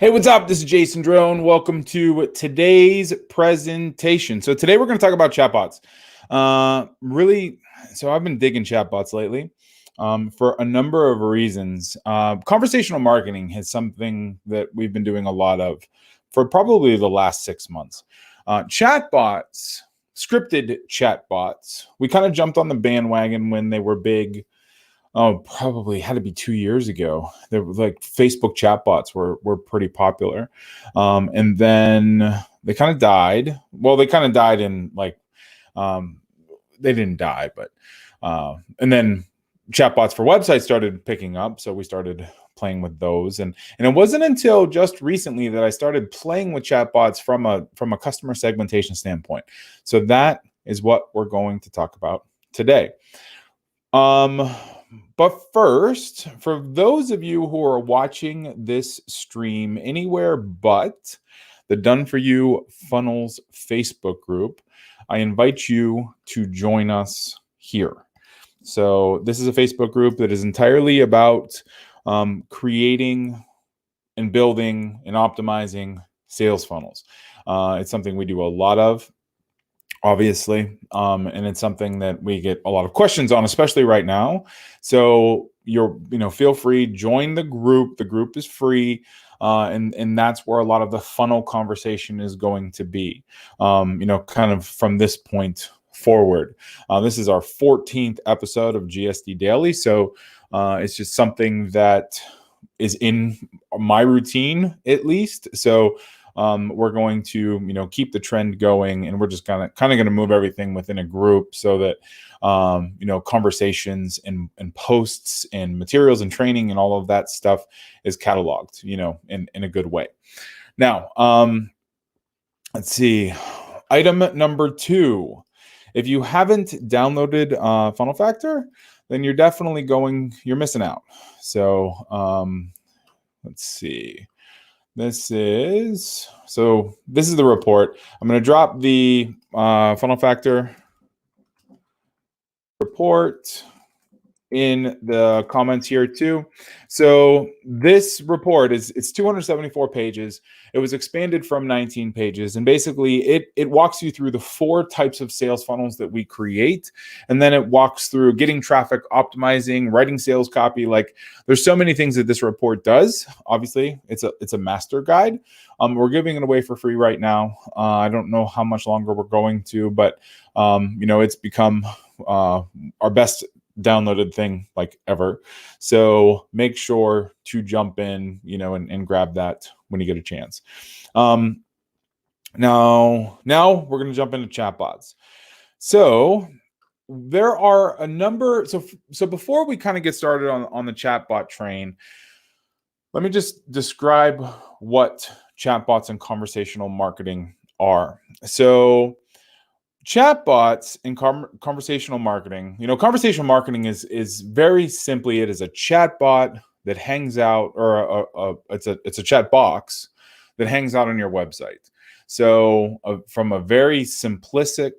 Hey, what's up? This is Jason Drone. Welcome to today's presentation. So today we're going to talk about chatbots. So I've been digging chatbots lately for a number of reasons. Conversational marketing is something that we've been doing a lot of for probably the last 6 months. Chatbots, scripted chatbots, we kind of jumped on the bandwagon when they were big. Oh, probably had to be 2 years ago. There were like Facebook chatbots were pretty popular, and then they kind of died. Well, they kind of died in um, they didn't die, but and then chatbots for websites started picking up, so we started playing with those, and it wasn't until just recently that I started playing with chatbots from a customer segmentation standpoint. So that is what we're going to talk about today. But first, for those of you who are watching this stream anywhere but the Done For You Funnels Facebook group, I invite you to join us here. So this is a Facebook group that is entirely about creating and building and optimizing sales funnels. It's something we do a lot of, obviously, and it's something that we get a lot of questions on, especially right now. So feel free, join the group. The group is free, and that's where a lot of the funnel conversation is going to be. Kind of from this point forward. This is our 14th episode of GSD Daily, so it's just something that is in my routine, at least. So we're going to, keep the trend going, and we're just kind of going to move everything within a group so that, conversations and posts and materials and training and all of that stuff is cataloged, in a good way. Now, let's see. Item number 2. If you haven't downloaded Funnel Factor, then you're missing out. So let's see. This is the report. I'm going to drop the Funnel Factor report in the comments here too. So this report it's 274 pages. It was expanded from 19 pages, and basically it walks you through the 4 types of sales funnels that we create, and then it walks through getting traffic, optimizing, writing sales copy. Like, there's so many things that this report does. Obviously, it's a master guide. We're giving it away for free right now. I don't know how much longer we're going to, but it's become our best downloaded thing like ever. So make sure to jump in, and grab that when you get a chance. Now we're going to jump into chatbots. So there are a number. So before we kind of get started on the chatbot train, let me just describe what chatbots and conversational marketing are. So chatbots and conversational marketing, conversational marketing is very simply, it is a chatbot that hangs out, or it's a chat box that hangs out on your website. So from a very simplistic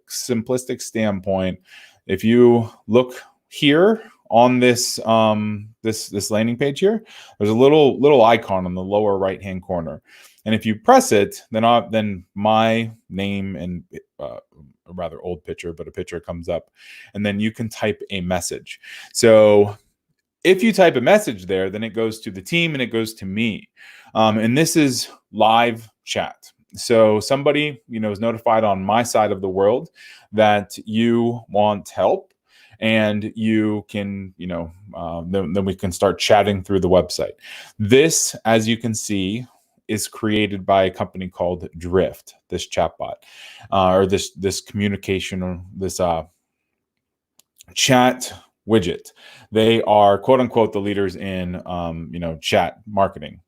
standpoint, if you look here on this this landing page here, there's a little icon on the lower right hand corner, and if you press it, then my name and a rather old picture, but a picture comes up, and then you can type a message. So if you type a message there, then it goes to the team and it goes to me, and this is live chat. So somebody is notified on my side of the world that you want help, and you can then we can start chatting through the website. This, as you can see, is created by a company called Drift, this chatbot, or this communication, or this chat widget. They are, quote unquote, the leaders in chat marketing.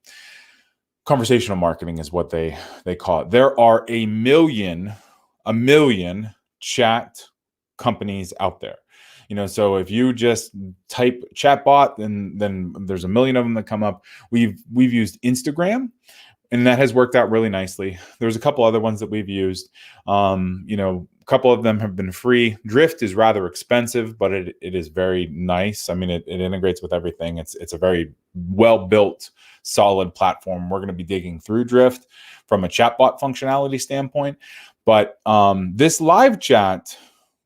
Conversational marketing is what they call it. There are a million chat companies out there. So if you just type chatbot, then there's a million of them that come up. We've used Instagram, and that has worked out really nicely. There's a couple other ones that we've used. couple of them have been free. Drift is rather expensive, but it is very nice. I mean, it integrates with everything. It's a very well-built, solid platform. We're going to be digging through Drift from a chatbot functionality standpoint. But this live chat,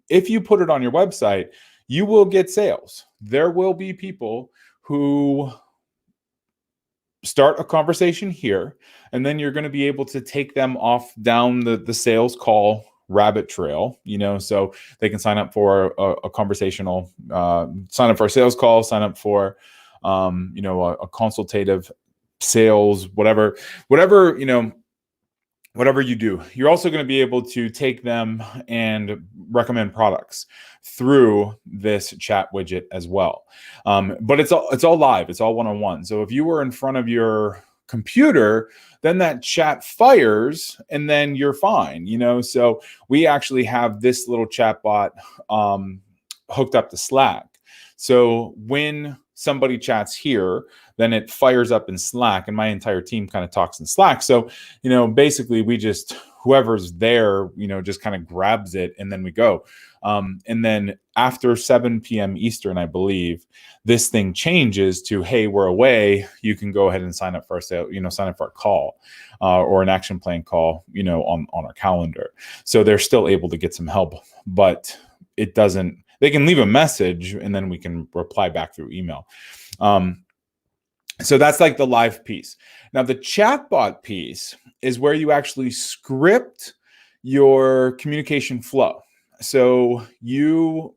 if you put it on your website, you will get sales. There will be people who start a conversation here, and then you're going to be able to take them off down the sales call rabbit trail, so they can sign up for a conversational, sign up for a sales call, sign up for, a consultative sales, whatever you do. You're also going to be able to take them and recommend products through this chat widget as well. But it's all live. It's all one-on-one. So if you were in front of your computer, then that chat fires and then you're fine. So we actually have this little chatbot hooked up to Slack. So when somebody chats here, then it fires up in Slack, and my entire team kind of talks in Slack. So, basically we just, whoever's there, just kind of grabs it and then we go. And then after 7 p.m. Eastern, I believe, this thing changes to, hey, we're away. You can go ahead and sign up for a sale, sign up for a call or an action plan call, on our calendar. So they're still able to get some help, but it doesn't, they can leave a message and then we can reply back through email. So that's like the live piece. Now, the chatbot piece is where you actually script your communication flow. So you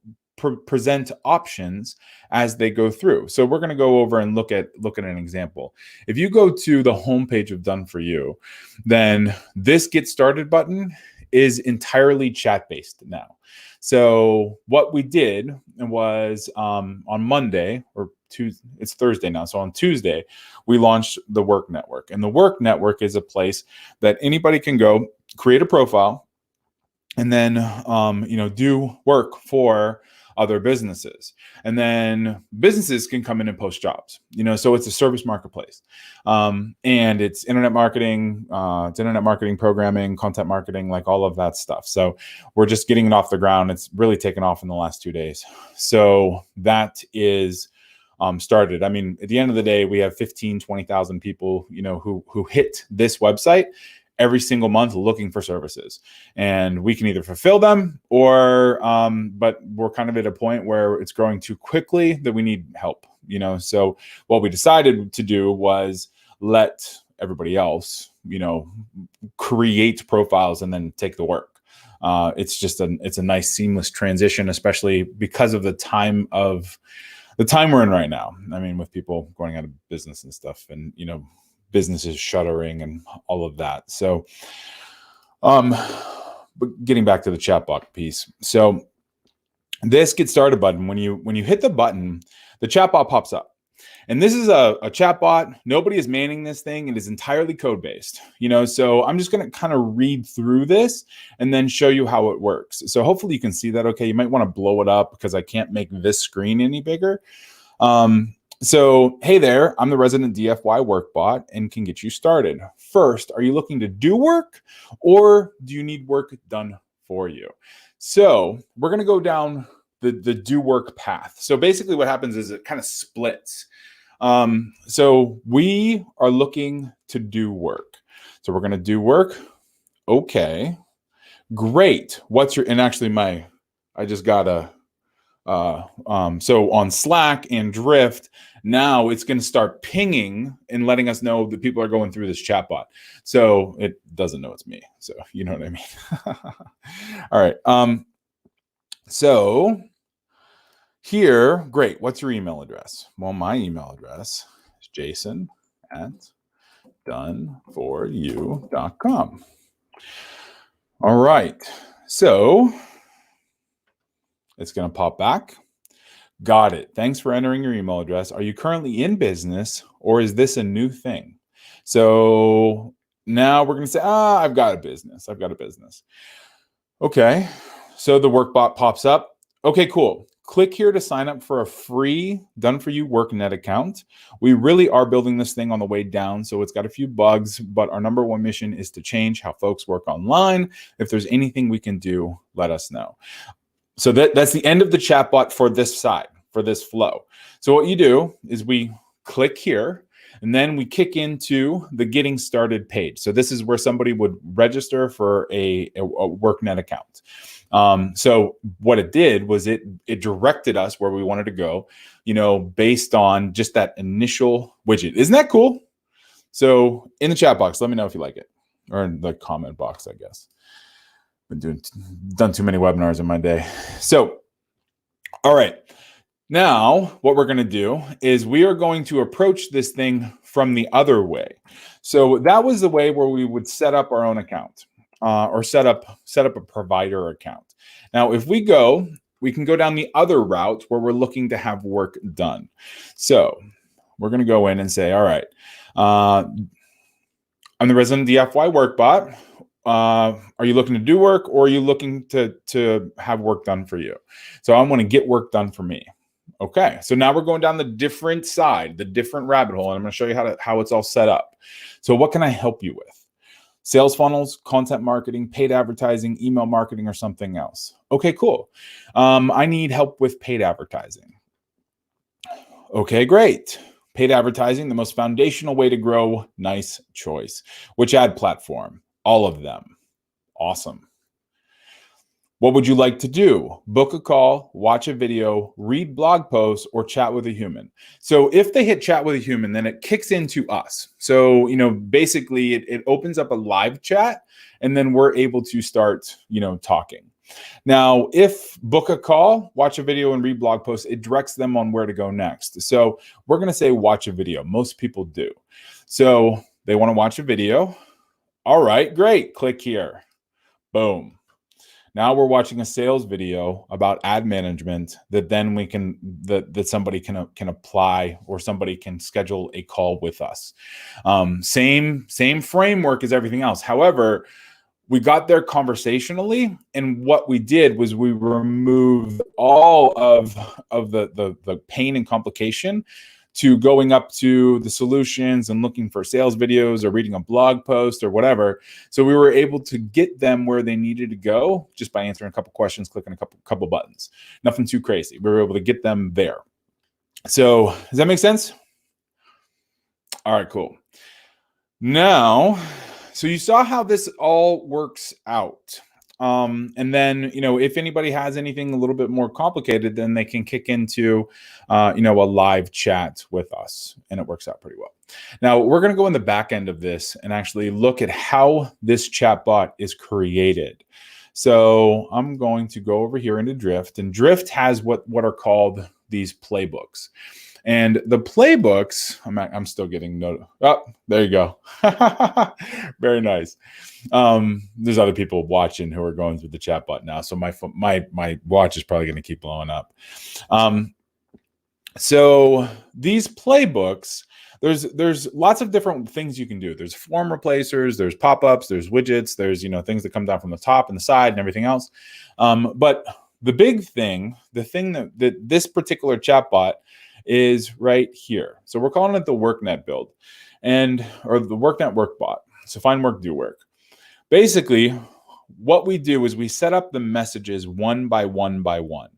present options as they go through. So we're going to go over and look at an example. If you go to the homepage of Done For You, then this Get Started button is entirely chat-based now. So what we did was on Monday, or Tuesday, it's Thursday now. So on Tuesday, we launched the Work Network. And the Work Network is a place that anybody can go create a profile and then, do work for other businesses. And then businesses can come in and post jobs, so it's a service marketplace. And it's internet marketing, programming, content marketing, like all of that stuff. So we're just getting it off the ground. It's really taken off in the last 2 days. So that is started. I mean, at the end of the day, we have 20,000 people, who hit this website every single month looking for services, and we can either fulfill them or, but we're kind of at a point where it's growing too quickly that we need help, So what we decided to do was let everybody else, create profiles and then take the work. It's a nice seamless transition, especially because of the time we're in right now. I mean, with people going out of business and stuff, and businesses shuttering and all of that. So, but getting back to the chatbot piece. So this Get Started button, when you hit the button, the chatbot pops up. And this is a chatbot. Nobody is manning this thing. It is entirely code-based, so I'm just going to kind of read through this and then show you how it works. So hopefully you can see that. Okay, you might want to blow it up because I can't make this screen any bigger. So, hey there, I'm the resident DFY workbot and can get you started. First, are you looking to do work or do you need work done for you? So we're going to go down the do work path. So basically what happens is it kind of splits. So we are looking to do work. So we're going to do work. Okay, great. And actually I just got so on Slack and Drift, now it's going to start pinging and letting us know that people are going through this chatbot. So it doesn't know it's me. So you know what I mean? All right. So here, great. What's your email address? Well, my email address is jason@doneforyou.com. All right. So it's going to pop back. Got it. Thanks for entering your email address. Are you currently in business or is this a new thing? So now we're going to say, I've got a business. Okay. So the workbot pops up. Okay, cool. click here to sign up for a free done-for-you WorkNet account. We really are building this thing on the way down, so it's got a few bugs, but our number one mission is to change how folks work online. If there's anything we can do, let us know. So that's the end of the chatbot for this side, for this flow. So what you do is we click here, and then we kick into the getting started page. So this is where somebody would register for a WorkNet account. So what it did was it directed us where we wanted to go, based on just that initial widget. Isn't that cool? So in the chat box, let me know if you like it, or in the comment box, I guess. Done too many webinars in my day. So, all right. Now, what we're going to do is we are going to approach this thing from the other way. So that was the way where we would set up our own account, or set up a provider account. Now, if we can go down the other route where we're looking to have work done. So we're going to go in and say, all right, I'm the resident DFY workbot. Are you looking to do work, or are you looking to have work done for you? So I want to get work done for me. Okay, so now we're going down the different side, the different rabbit hole, and I'm going to show you how it's all set up. So what can I help you with? Sales funnels, content marketing, paid advertising, email marketing, or something else? Okay, cool. I need help with paid advertising. Okay, great. Paid advertising, the most foundational way to grow. Nice choice. Which ad platform? All of them. Awesome. What would you like to do? Book a call, watch a video, read blog posts, or chat with a human. So if they hit chat with a human, then it kicks into us. So, basically it opens up a live chat, and then we're able to start, talking. Now, if book a call, watch a video, and read blog posts, it directs them on where to go next. So we're going to say watch a video. Most people do. So they want to watch a video. All right, great. Click here. Boom. Now we're watching a sales video about ad management that then that somebody can apply, or somebody can schedule a call with us. Same framework as everything else. However, we got there conversationally, and what we did was we removed all of the pain and complication to going up to the solutions and looking for sales videos or reading a blog post or whatever. So we were able to get them where they needed to go just by answering a couple questions, clicking a couple buttons. Nothing too crazy. We were able to get them there. So does that make sense? All right, cool. Now, so you saw how this all works out. And then, if anybody has anything a little bit more complicated, then they can kick into, a live chat with us, and it works out pretty well. Now, we're going to go in the back end of this and actually look at how this chatbot is created. So I'm going to go over here into Drift, and Drift has what are called these playbooks. And the playbooks, I'm still getting noted. Oh, there you go. Very nice. There's other people watching who are going through the chatbot now, so my watch is probably going to keep blowing up. So these playbooks, there's lots of different things you can do. There's form replacers, there's pop-ups, there's widgets, there's things that come down from the top and the side and everything else. But the big thing, the thing that this particular chatbot is right here. So we're calling it the WorkNet build, or the WorkNet workbot. So find work, do work. Basically, what we do is we set up the messages one by one by one.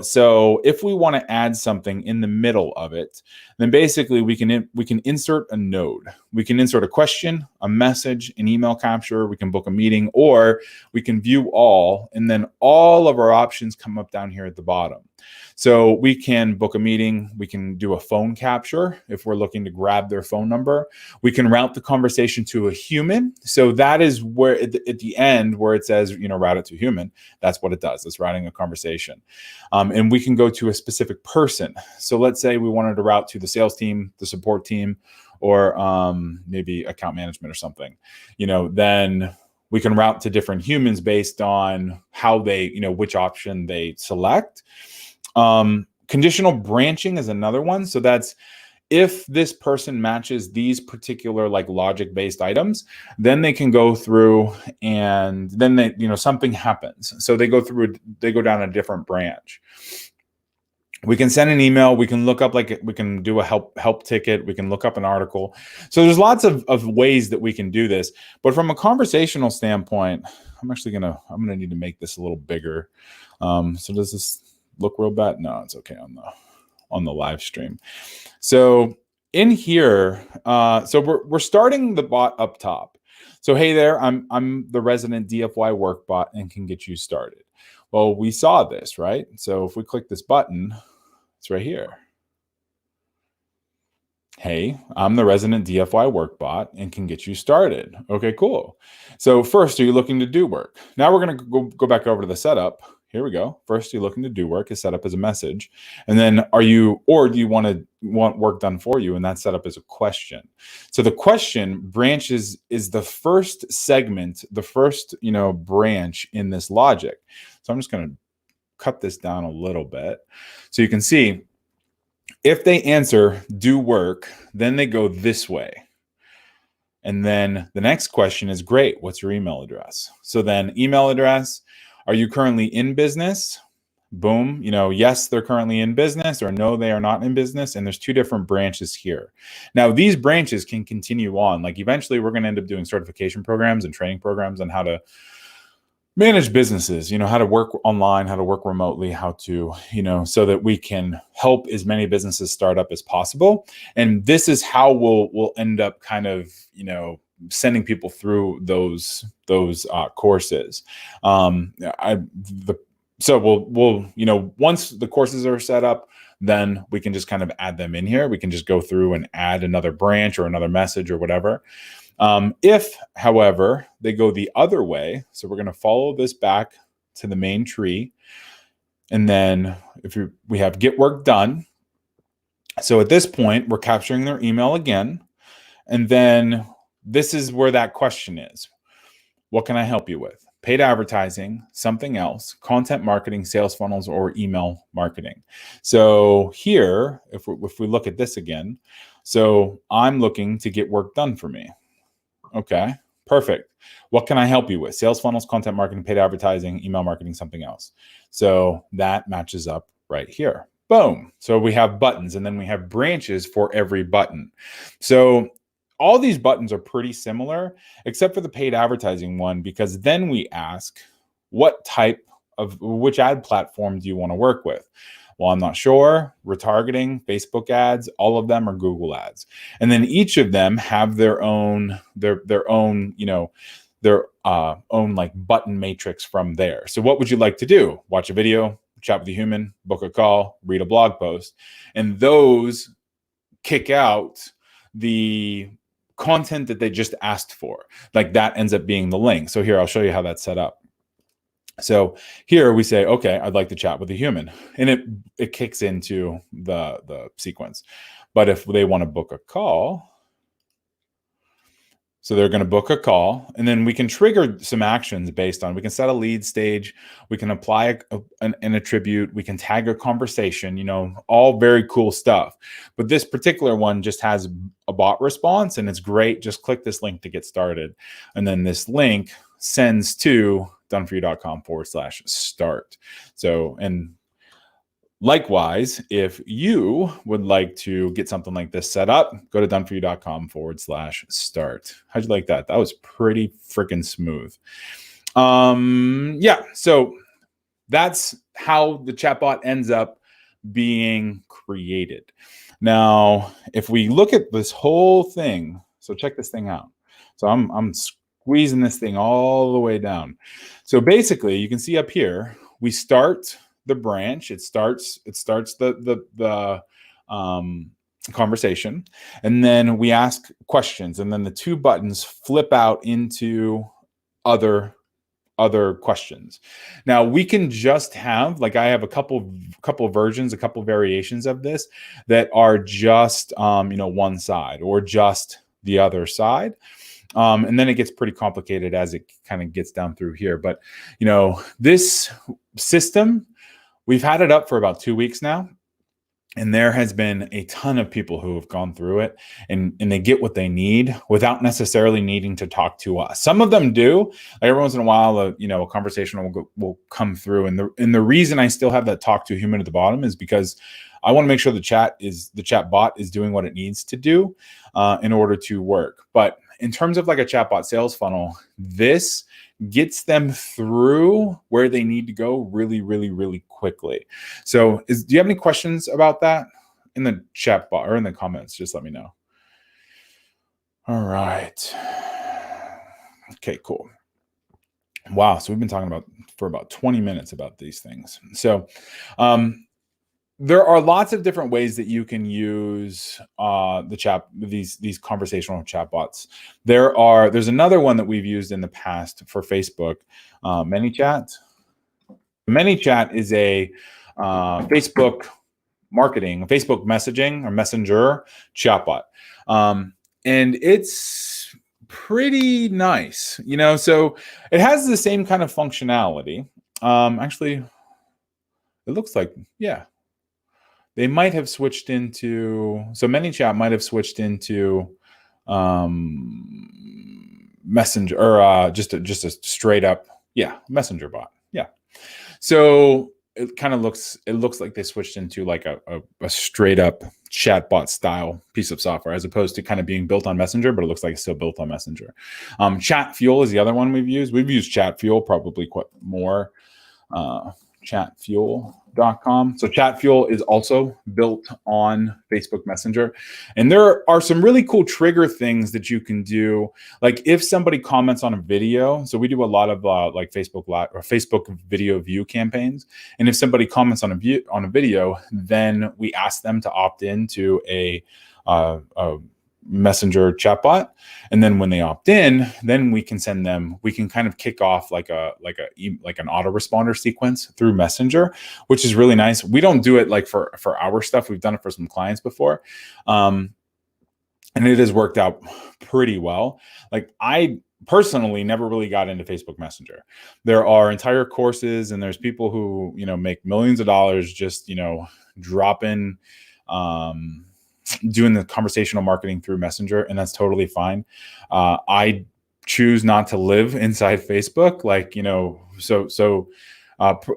So if we want to add something in the middle of it, then basically we can insert a node. We can insert a question, a message, an email capture. We can book a meeting, or we can view all, and then all of our options come up down here at the bottom. So we can book a meeting. We can do a phone capture if we're looking to grab their phone number. We can route the conversation to a human. So that is where at the end where it says, route it to human, that's what it does. It's routing a conversation. And we can go to a specific person. So let's say we wanted to route to the sales team, the support team, or maybe account management or something, then we can route to different humans based on how they, which option they select. Conditional branching is another one. So that's if this person matches these particular logic-based items, then they can go through and then something happens. So they go down a different branch. We can send an email. We can look up, like, we can do a help ticket. We can look up an article. So there's lots of ways that we can do this. But from a conversational standpoint, I'm gonna need to make this a little bigger. So does this look real bad? No, it's okay on the live stream. So in here, so we're starting the bot up top. So hey there, I'm the resident DFY work bot and can get you started. Well, we saw this, right? So if we click this button, it's right here. Hey, I'm the resident DFY work bot and can get you started. Okay, cool. So first, are you looking to do work? Now we're going to go back over to the setup. Here we go. First, you're looking to do work is set up as a message. And then do you want work done for you? And that's set up as a question. So the question branches is the first segment, the first, branch in this logic. So I'm just going to cut this down a little bit. So you can see if they answer do work, then they go this way. And then the next question is, great, what's your email address? So then email address, are you currently in business? Boom, yes, they're currently in business, or no, they are not in business. And there's two different branches here. Now, these branches can continue on. Like eventually we're going to end up doing certification programs and training programs on how to manage businesses, how to work online, how to work remotely, how to, so that we can help as many businesses start up as possible. And this is how we'll end up kind of, sending people through those courses. So we'll once the courses are set up, then we can just kind of add them in here. We can just go through and add another branch or another message or whatever. If, however, they go the other way, so we're going to follow this back to the main tree. And then we have get work done. So at this point, we're capturing their email again. And then this is where that question is. What can I help you with? Paid advertising, something else, content marketing, sales funnels, or email marketing. So here, if we look at this again, so I'm looking to get work done for me. Okay, perfect. What can I help you with? Sales funnels, content marketing, paid advertising, email marketing, something else. So that matches up right here. Boom. So we have buttons, and then we have branches for every button. So all these buttons are pretty similar, except for the paid advertising one, because then we ask, which ad platform do you want to work with? Well, I'm not sure. Retargeting, Facebook ads, all of them are Google ads. And then each of them have their own like button matrix from there. So what would you like to do? Watch a video, chat with a human, book a call, read a blog post. And those kick out the content that they just asked for. Like that ends up being the link. So here, I'll show you how that's set up. So here we say, okay, I'd like to chat with a human, and it kicks into the sequence. But if they want to book a call, so they're going to book a call, and then we can trigger some actions based on, we can set a lead stage, we can apply an attribute, we can tag a conversation, all very cool stuff. But this particular one just has a bot response, and it's great. Just click this link to get started. And then this link sends to doneforyou.com/start. So, and likewise, if you would like to get something like this set up, go to doneforyou.com/start. How'd you like that? That was pretty freaking smooth. Yeah, so that's how the chatbot ends up being created. Now, if we look at this whole thing, so check this thing out. So I'm squeezing this thing all the way down. So basically, you can see up here, we start the branch. It starts the conversation, and then we ask questions, and then the two buttons flip out into other questions. Now we can just have, like, I have a couple versions, a couple variations of this that are just one side or just the other side. And then it gets pretty complicated as it kind of gets down through here. But, this system, we've had it up for about 2 weeks now. And there has been a ton of people who have gone through it, and they get what they need without necessarily needing to talk to us. Some of them do. Like every once in a while, a conversation will come through. And the reason I still have that talk to a human at the bottom is because I want to make sure the chat bot is doing what it needs to do in order to work. But in terms of like a chatbot sales funnel, this gets them through where they need to go really, really, really quickly. So do you have any questions about that in the chat bar or in the comments? Just let me know. All right. Okay, cool. Wow. So we've been talking for about 20 minutes about these things. So there are lots of different ways that you can use these conversational chatbots. There's another one that we've used in the past for Facebook, ManyChat. ManyChat is a Facebook marketing, Facebook messaging or messenger chatbot, and it's pretty nice. So it has the same kind of functionality. Actually, it looks like they might have switched into, so ManyChat might have switched into Messenger or just a straight up, Messenger bot. Yeah. So it kind of looks like they switched into like a straight up chatbot style piece of software, as opposed to kind of being built on Messenger, but it looks like it's still built on Messenger. Chatfuel is the other one we've used. We've used Chatfuel probably quite more. Chatfuel.com. So Chatfuel is also built on Facebook Messenger. And there are some really cool trigger things that you can do. Like if somebody comments on a video, so we do a lot of like Facebook Live or Facebook video view campaigns. And if somebody comments on a video, then we ask them to opt into a Messenger chatbot, and then when they opt in, then we can kind of kick off like an autoresponder sequence through Messenger, which is really nice. We don't do it like for our stuff. We've done it for some clients before, and it has worked out pretty well. Like I personally never really got into Facebook Messenger. There are entire courses, and there's people who make millions of dollars just dropping doing the conversational marketing through Messenger, and that's totally fine. I choose not to live inside Facebook,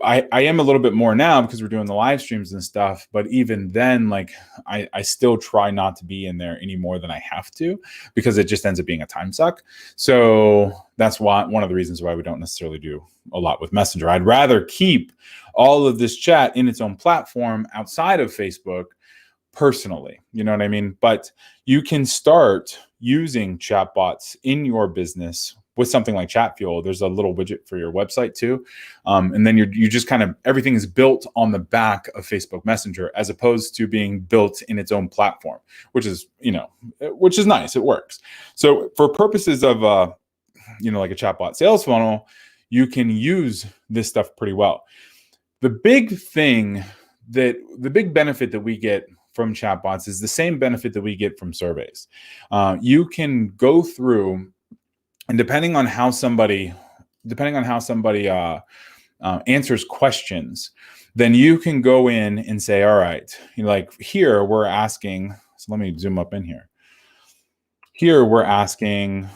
I am a little bit more now because we're doing the live streams and stuff. But even then, like I still try not to be in there any more than I have to, because it just ends up being a time suck. So that's one of the reasons why we don't necessarily do a lot with Messenger. I'd rather keep all of this chat in its own platform outside of Facebook personally, you know what I mean? But you can start using chatbots in your business with something like Chatfuel. There's a little widget for your website too. And then you just kind of, everything is built on the back of Facebook Messenger, as opposed to being built in its own platform, which is nice. It works. So for purposes of, like a chatbot sales funnel, you can use this stuff pretty well. The big benefit that we get from chatbots is the same benefit that we get from surveys. You can go through, and depending on how somebody answers questions, then you can go in and say, all right, like here we're asking. So let me zoom up in here. Here we're asking,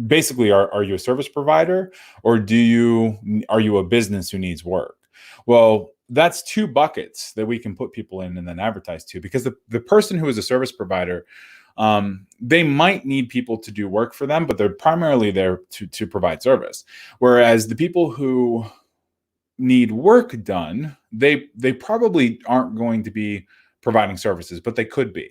basically, are you a service provider, or are you a business who needs work? Well, that's two buckets that we can put people in and then advertise to, because the person who is a service provider, they might need people to do work for them, but they're primarily there to provide service. Whereas the people who need work done, they probably aren't going to be providing services, but they could be,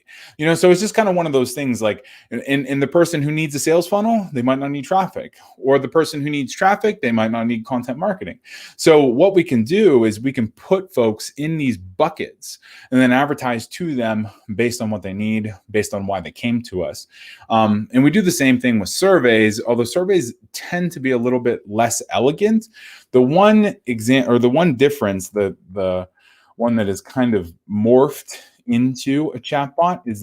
so it's just kind of one of those things. Like in the person who needs a sales funnel, they might not need traffic, or the person who needs traffic, they might not need content marketing. So what we can do is we can put folks in these buckets and then advertise to them based on what they need, based on why they came to us. And we do the same thing with surveys, although surveys tend to be a little bit less elegant. The one difference, the one that is kind of morphed into a chatbot is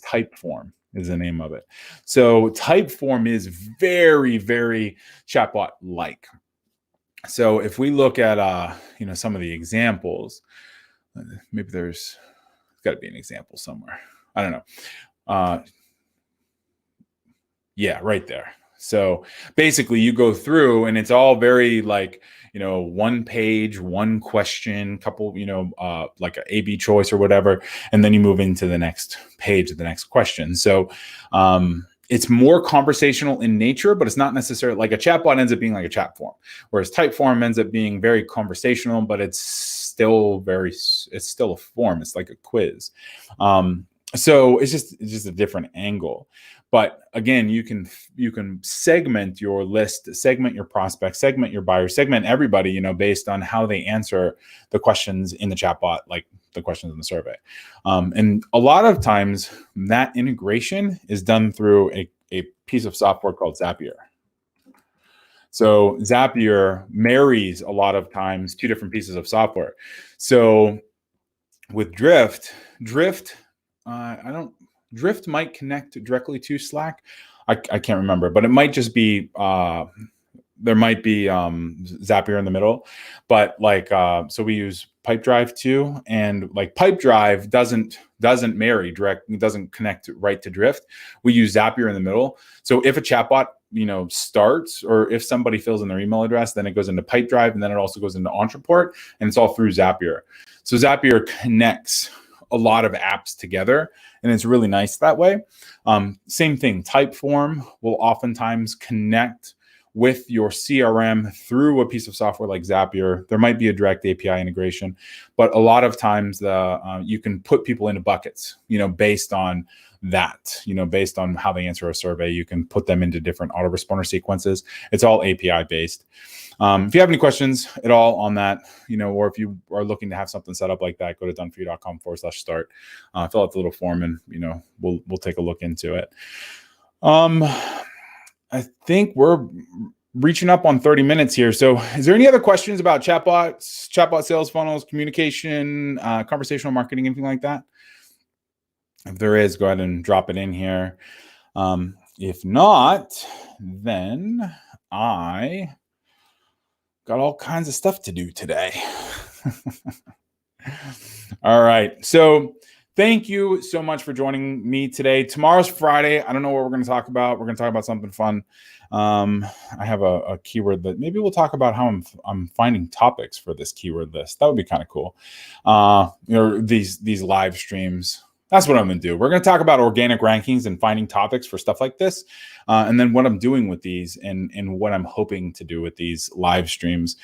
Typeform is the name of it. So Typeform is very, very chatbot-like. So if we look at, some of the examples, maybe there's got to be an example somewhere. I don't know. Yeah, right there. So basically you go through and it's all very like, one page, one question, couple, like an A/B choice or whatever. And then you move into the next page of the next question. So it's more conversational in nature, but it's not necessarily like a chatbot ends up being like a chat form, whereas Typeform ends up being very conversational, but it's still a form. It's like a quiz. So it's just a different angle. But again, you can segment your list, segment your prospects, segment your buyers, segment everybody, based on how they answer the questions in the chatbot, like the questions in the survey. And a lot of times that integration is done through a piece of software called Zapier. So Zapier marries a lot of times two different pieces of software. So with Drift, Drift might connect directly to Slack. I can't remember, but it might just be there might be Zapier in the middle. But so we use Pipedrive too, and like Pipedrive doesn't marry direct, it doesn't connect right to Drift. We use Zapier in the middle. So if a chatbot starts, or if somebody fills in their email address, then it goes into Pipedrive, and then it also goes into Entreport, and it's all through Zapier. So Zapier connects a lot of apps together, and it's really nice that way. Same thing, Typeform will oftentimes connect with your CRM through a piece of software like Zapier. There might be a direct API integration, but a lot of times you can put people into buckets, based on that, based on how they answer a survey. You can put them into different autoresponder sequences. It's all API based. If you have any questions at all on that, or if you are looking to have something set up like that, go to doneforyou.com/start, fill out the little form, and we'll take a look into it. I think we're reaching up on 30 minutes here. So is there any other questions about chatbots, chatbot sales funnels, communication, conversational marketing, anything like that? If there is, go ahead and drop it in here. If not, then I got all kinds of stuff to do today. All right. So thank you so much for joining me today. Tomorrow's Friday. I don't know what we're going to talk about. We're going to talk about something fun. I have a keyword that maybe we'll talk about how I'm finding topics for this keyword list. That would be kind of cool. These live streams. That's what I'm going to do. We're going to talk about organic rankings and finding topics for stuff like this. And then what I'm doing with these and what I'm hoping to do with these live streams.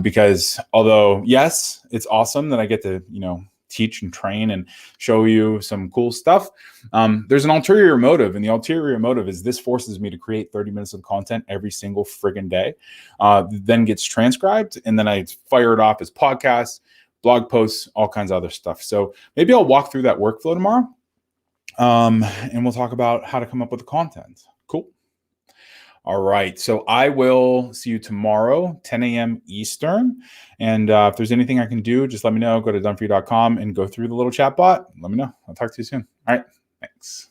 Because although, yes, it's awesome that I get to, teach and train and show you some cool stuff. There's an ulterior motive, and the ulterior motive is this forces me to create 30 minutes of content every single friggin' day, then gets transcribed, and then I fire it off as podcasts, blog posts, all kinds of other stuff. So maybe I'll walk through that workflow tomorrow, and we'll talk about how to come up with the content. Cool. All right. So I will see you tomorrow, 10 a.m. Eastern. And if there's anything I can do, just let me know. Go to doneforyou.com and go through the little chatbot. Let me know. I'll talk to you soon. All right. Thanks.